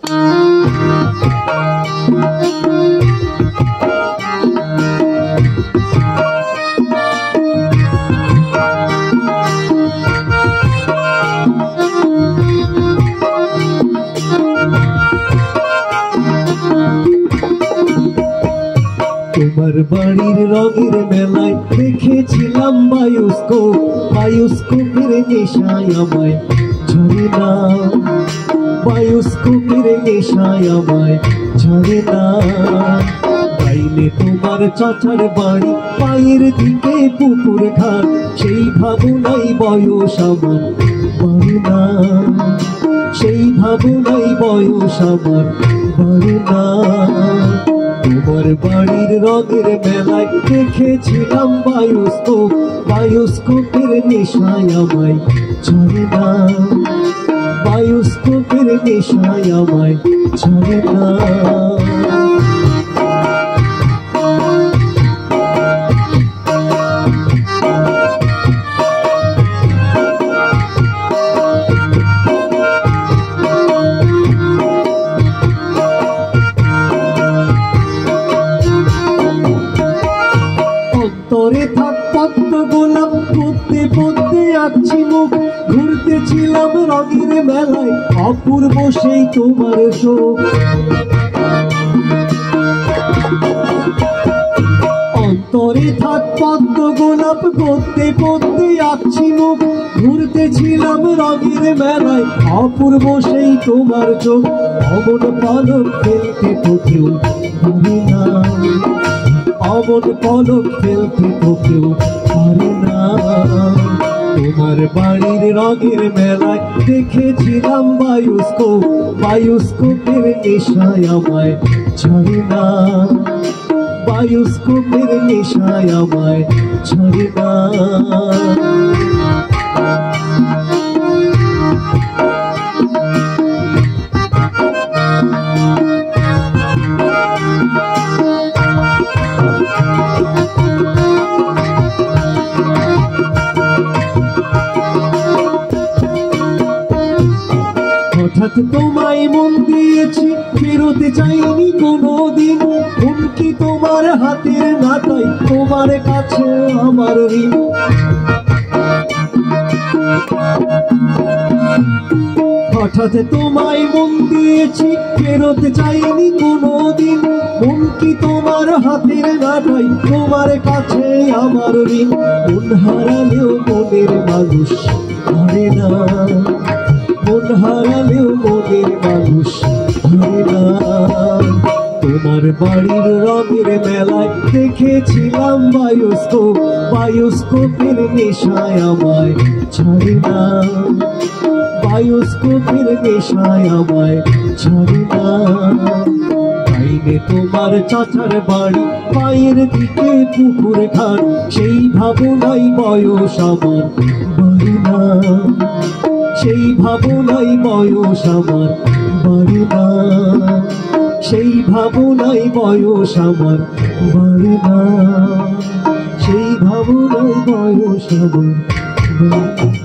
তোমার বাড়ির রঙের মেলায় দেখেছিলাম বায়োস্কোপের নেশায় আমায় ঝরে না, বায়োস্কোপের নেশায় আমায় ঝরে না। বাইরে তোমার চাচার বাড়ি, পায়ের দিকে পুকুর ঘাট, সেই ভাবনাই বয়স আমার বাড়ে না, সেই ভাবনাই বয়স আমার বাড়ে না। তোমার বাড়ির রঙের মেলায় দেখেছিলাম বায়োস্কোপের নেশায় আমায় ঝরে না, বায়োস্কোপের নেশায় আমায় ঝরে না। তরে থাক পদ্ম গোলাপ, পড়তে পড়তে আঁকছি মুখ, ঘুরতেছিলাম রঙের মেলায়, অপূর্ব সেই তোমার শোক। অন্তরে থাক পদ্ম গোলাপ, পড়তে পড়তে আঁকছি মুখ, ঘুরতেছিলাম রঙের মেলায়, অপূর্ব সেই তোমার চোখ। অমন পলক ফেলতে তোকেও পারে না, অমন পলক ফেলতে তোকেও পারে না। তোমার বাড়ির রঙের মেলায় দেখেছিলাম বায়োস্কোপের নেশায় আমায় ঝরে না, বায়োস্কোপের নেশায় আমায় ঝরে না। হঠাৎ তোমায় মন দিয়েছি, ফেরোতে চাইনি কোনোদিন, হুমকি তোমার হাতের নাটাই, তোমার কাছে আমার ঋণ। হঠাৎ তোমায় মন দিয়েছি, ফেরোতে চাইনি কোনোদিন, হুমকি তোমার হাতের নাটাই, তোমার কাছে আমার ঋণ। মন হারালেও মনের মানুষ হারে না, মন হারালেও মনের মানুষ হারে না। তোমার বাড়ির রঙের মেলায় দেখেছিলাম বায়োস্কোপের নেশায় আমায় ঝরে না, বায়োস্কোপের নেশায় আমায় ঝরে না। বাইরে তোমার চাচার বাড়ি, পায়ের দিকে পুকুর ঘাট, সেই ভাবনাই বয়স আমার বাড়ে না, সেই ভাবনাই বয়স আমার বাড়ে না, সেই ভাবনাই বয়স আমার বাড়ে না, সেই ভাবনাই বয়স আমার বাড়ে না।